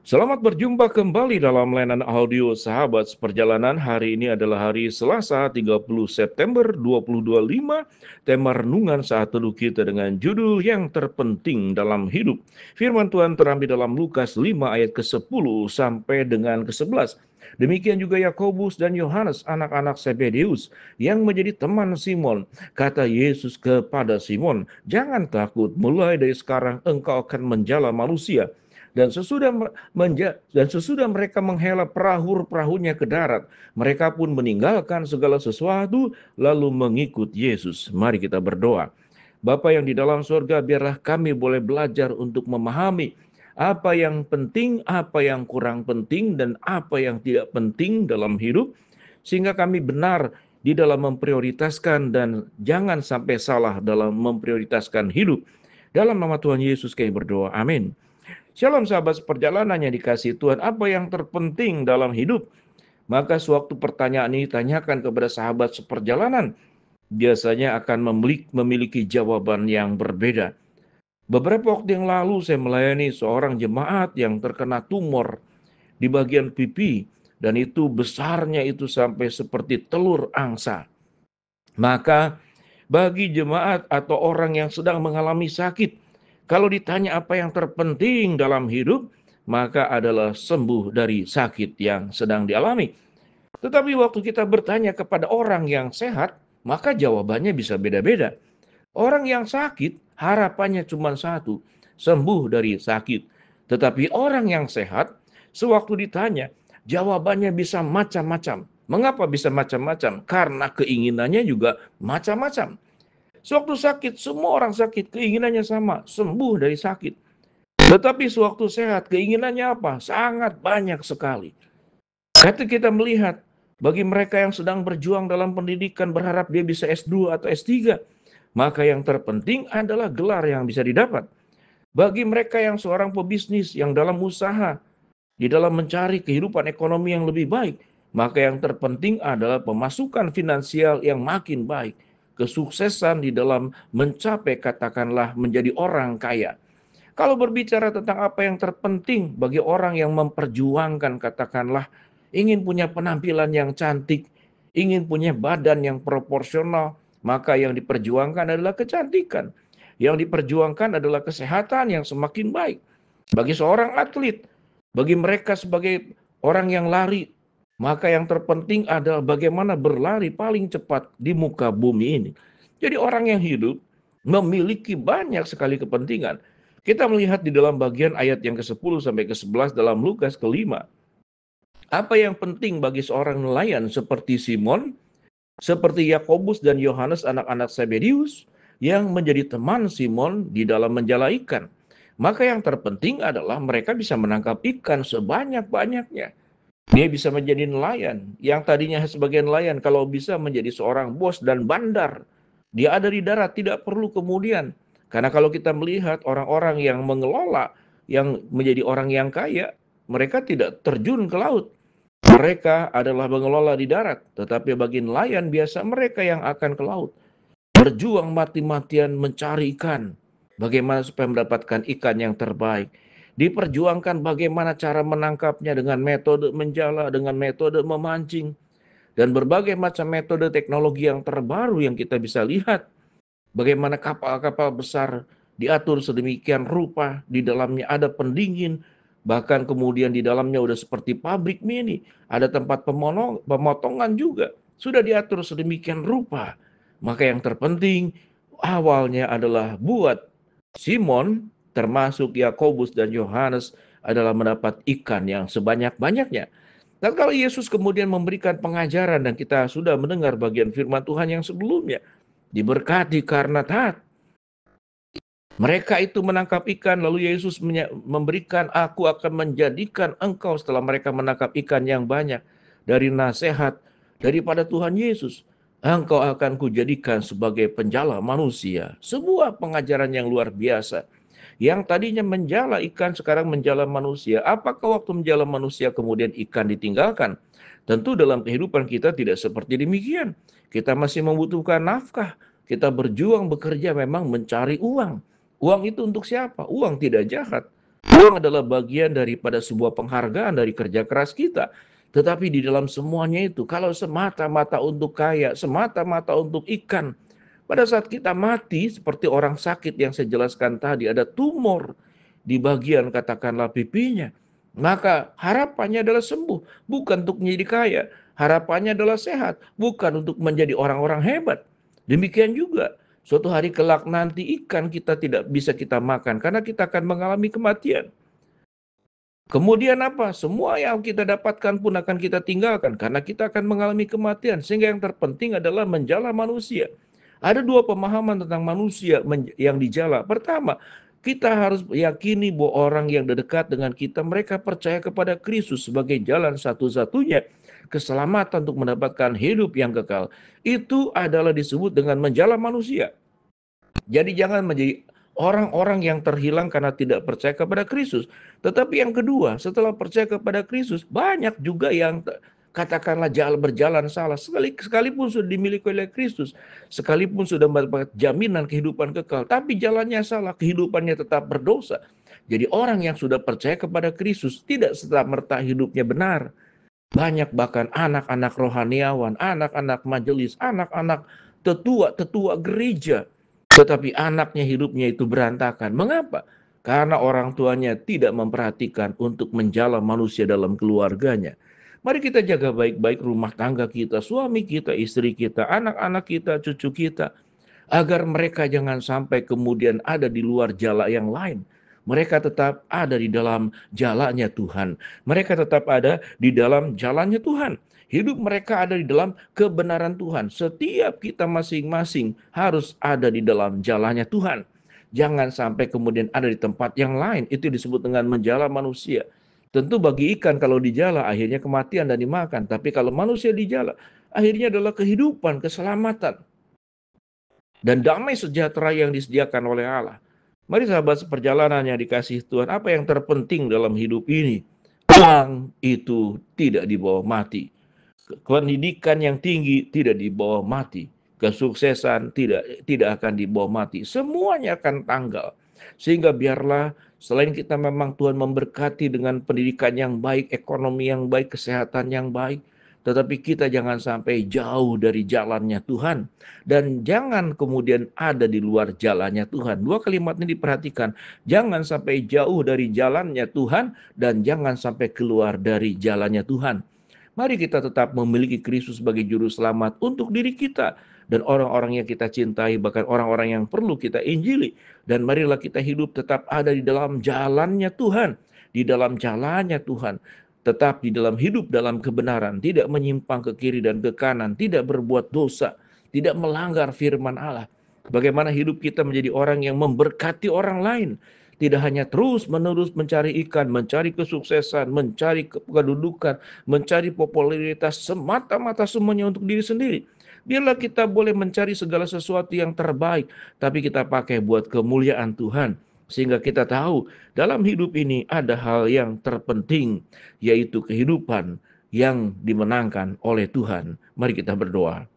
Selamat berjumpa kembali dalam layanan audio Sahabat Seperjalanan. Hari ini adalah hari Selasa 30 September 2025. Tema renungan saat teduh kita dengan judul yang terpenting dalam hidup. Firman Tuhan terambil dalam Lukas 5 ayat ke-10 sampai dengan ke-11. Demikian juga Yakobus dan Yohanes anak-anak Zebedeus yang menjadi teman Simon. Kata Yesus kepada Simon, "Jangan takut, mulai dari sekarang engkau akan menjala manusia." Dan sesudah mereka menghela perahunya ke darat, mereka pun meninggalkan segala sesuatu lalu mengikut Yesus. Mari kita berdoa. Bapa yang di dalam surga, biarlah kami boleh belajar untuk memahami apa yang penting, apa yang kurang penting, dan apa yang tidak penting dalam hidup, sehingga kami benar di dalam memprioritaskan dan jangan sampai salah dalam memprioritaskan hidup. Dalam nama Tuhan Yesus kami berdoa. Amin. Shalom sahabat seperjalanan yang dikasihi Tuhan, apa yang terpenting dalam hidup? Maka sewaktu pertanyaan ini ditanyakan kepada sahabat seperjalanan, biasanya akan memiliki jawaban yang berbeda. Beberapa waktu yang lalu saya melayani seorang jemaat yang terkena tumor di bagian pipi, dan itu besarnya itu sampai seperti telur angsa. Maka bagi jemaat atau orang yang sedang mengalami sakit, kalau ditanya apa yang terpenting dalam hidup, maka adalah sembuh dari sakit yang sedang dialami. Tetapi waktu kita bertanya kepada orang yang sehat, maka jawabannya bisa beda-beda. Orang yang sakit, harapannya cuma satu, sembuh dari sakit. Tetapi orang yang sehat, sewaktu ditanya, jawabannya bisa macam-macam. Mengapa bisa macam-macam? Karena keinginannya juga macam-macam. Sewaktu sakit, semua orang sakit, keinginannya sama, sembuh dari sakit. Tetapi sewaktu sehat, keinginannya apa? Sangat banyak sekali. Ketika kita melihat, bagi mereka yang sedang berjuang dalam pendidikan, berharap dia bisa S2 atau S3, maka yang terpenting adalah gelar yang bisa didapat. Bagi mereka yang seorang pebisnis, yang dalam usaha, di dalam mencari kehidupan ekonomi yang lebih baik, maka yang terpenting adalah pemasukan finansial yang makin baik, kesuksesan di dalam mencapai katakanlah menjadi orang kaya. Kalau berbicara tentang apa yang terpenting bagi orang yang memperjuangkan katakanlah ingin punya penampilan yang cantik, ingin punya badan yang proporsional, maka yang diperjuangkan adalah kecantikan. Yang diperjuangkan adalah kesehatan yang semakin baik. Bagi seorang atlet, bagi mereka sebagai orang yang lari, maka yang terpenting adalah bagaimana berlari paling cepat di muka bumi ini. Jadi orang yang hidup memiliki banyak sekali kepentingan. Kita melihat di dalam bagian ayat yang ke-10 sampai ke-11 dalam Lukas ke-5. Apa yang penting bagi seorang nelayan seperti Simon, seperti Yakobus dan Yohanes anak-anak Zebedeus yang menjadi teman Simon di dalam menjala ikan. Maka yang terpenting adalah mereka bisa menangkap ikan sebanyak-banyaknya. Dia bisa menjadi nelayan, yang tadinya sebagai nelayan kalau bisa menjadi seorang bos dan bandar. Dia ada di darat, tidak perlu kemudian. Karena kalau kita melihat orang-orang yang mengelola, yang menjadi orang yang kaya, mereka tidak terjun ke laut. Mereka adalah mengelola di darat, tetapi bagi nelayan biasa mereka yang akan ke laut. Berjuang mati-matian mencari ikan. Bagaimana supaya mendapatkan ikan yang terbaik. Diperjuangkan bagaimana cara menangkapnya dengan metode menjala, dengan metode memancing. Dan berbagai macam metode teknologi yang terbaru yang kita bisa lihat. Bagaimana kapal-kapal besar diatur sedemikian rupa, di dalamnya ada pendingin, bahkan kemudian di dalamnya udah seperti pabrik mini, ada tempat pemotongan juga, sudah diatur sedemikian rupa. Maka yang terpenting awalnya adalah buat Simon, termasuk Yakobus dan Yohanes, adalah mendapat ikan yang sebanyak-banyaknya. Dan kalau Yesus kemudian memberikan pengajaran, dan kita sudah mendengar bagian firman Tuhan yang sebelumnya, diberkati karena taat. Mereka itu menangkap ikan, lalu Yesus memberikan, aku akan menjadikan engkau setelah mereka menangkap ikan yang banyak. Dari nasihat, daripada Tuhan Yesus, engkau akan kujadikan sebagai penjala manusia. Sebuah pengajaran yang luar biasa. Yang tadinya menjala ikan, sekarang menjala manusia. Apakah waktu menjala manusia kemudian ikan ditinggalkan? Tentu dalam kehidupan kita tidak seperti demikian. Kita masih membutuhkan nafkah. Kita berjuang bekerja memang mencari uang. Uang itu untuk siapa? Uang tidak jahat. Uang adalah bagian daripada sebuah penghargaan dari kerja keras kita. Tetapi di dalam semuanya itu, kalau semata-mata untuk kaya, semata-mata untuk ikan, pada saat kita mati, seperti orang sakit yang saya jelaskan tadi, ada tumor di bagian katakanlah pipinya, maka harapannya adalah sembuh, bukan untuk menjadi kaya. Harapannya adalah sehat, bukan untuk menjadi orang-orang hebat. Demikian juga, suatu hari kelak nanti ikan kita tidak bisa kita makan, karena kita akan mengalami kematian. Kemudian apa? Semua yang kita dapatkan pun akan kita tinggalkan karena kita akan mengalami kematian. Sehingga yang terpenting adalah menjala manusia. Ada dua pemahaman tentang manusia yang dijala. Pertama, kita harus yakini bahwa orang yang dekat dengan kita, mereka percaya kepada Kristus sebagai jalan satu-satunya keselamatan untuk mendapatkan hidup yang kekal. Itu adalah disebut dengan menjala manusia. Jadi jangan menjadi orang-orang yang terhilang karena tidak percaya kepada Kristus. Tetapi yang kedua, setelah percaya kepada Kristus, banyak juga yang katakanlah berjalan salah. Sekalipun sudah dimiliki oleh Kristus, sekalipun sudah mendapat jaminan kehidupan kekal, tapi jalannya salah, kehidupannya tetap berdosa. Jadi orang yang sudah percaya kepada Kristus tidak serta-merta hidupnya benar. Banyak bahkan anak-anak rohaniawan, anak-anak majelis, anak-anak tetua gereja, tetapi anaknya hidupnya itu berantakan. Mengapa? Karena orang tuanya tidak memperhatikan untuk menjala manusia dalam keluarganya. Mari kita jaga baik-baik rumah tangga kita, suami kita, istri kita, anak-anak kita, cucu kita, agar mereka jangan sampai kemudian ada di luar jala yang lain. Mereka tetap ada di dalam jalannya Tuhan. Mereka tetap ada di dalam jalannya Tuhan. Hidup mereka ada di dalam kebenaran Tuhan. Setiap kita masing-masing harus ada di dalam jalannya Tuhan. Jangan sampai kemudian ada di tempat yang lain. Itu disebut dengan menjala manusia. Tentu bagi ikan kalau dijala akhirnya kematian dan dimakan. Tapi kalau manusia dijala akhirnya adalah kehidupan, keselamatan, dan damai sejahtera yang disediakan oleh Allah. Mari sahabat seperjalanan yang dikasihi Tuhan, apa yang terpenting dalam hidup ini? Uang itu tidak dibawa mati. Pendidikan yang tinggi tidak dibawa mati. Kesuksesan tidak akan dibawa mati. Semuanya akan tanggal. Sehingga biarlah selain kita memang Tuhan memberkati dengan pendidikan yang baik, ekonomi yang baik, kesehatan yang baik, tetapi kita jangan sampai jauh dari jalannya Tuhan. Dan jangan kemudian ada di luar jalannya Tuhan. Dua kalimat ini diperhatikan. Jangan sampai jauh dari jalannya Tuhan dan jangan sampai keluar dari jalannya Tuhan. Mari kita tetap memiliki Kristus sebagai juru selamat untuk diri kita dan orang-orang yang kita cintai, bahkan orang-orang yang perlu kita injili. Dan marilah kita hidup tetap ada di dalam jalannya Tuhan, di dalam jalannya Tuhan. Tetap di dalam hidup dalam kebenaran, tidak menyimpang ke kiri dan ke kanan, tidak berbuat dosa, tidak melanggar firman Allah. Bagaimana hidup kita menjadi orang yang memberkati orang lain. Tidak hanya terus-menerus mencari ikan, mencari kesuksesan, mencari kedudukan, mencari popularitas, semata-mata semuanya untuk diri sendiri. Biarlah kita boleh mencari segala sesuatu yang terbaik, tapi kita pakai buat kemuliaan Tuhan. Sehingga kita tahu dalam hidup ini ada hal yang terpenting, yaitu kehidupan yang dimenangkan oleh Tuhan. Mari kita berdoa.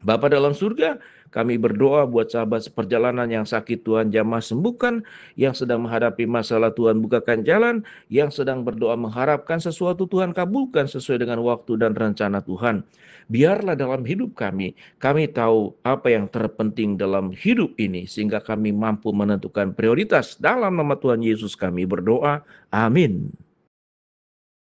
Bapa dalam surga, kami berdoa buat sahabat seperjalanan yang sakit Tuhan jamah sembuhkan, yang sedang menghadapi masalah Tuhan bukakan jalan, yang sedang berdoa mengharapkan sesuatu Tuhan kabulkan sesuai dengan waktu dan rencana Tuhan. Biarlah dalam hidup kami tahu apa yang terpenting dalam hidup ini, sehingga kami mampu menentukan prioritas. Dalam nama Tuhan Yesus kami berdoa, amin.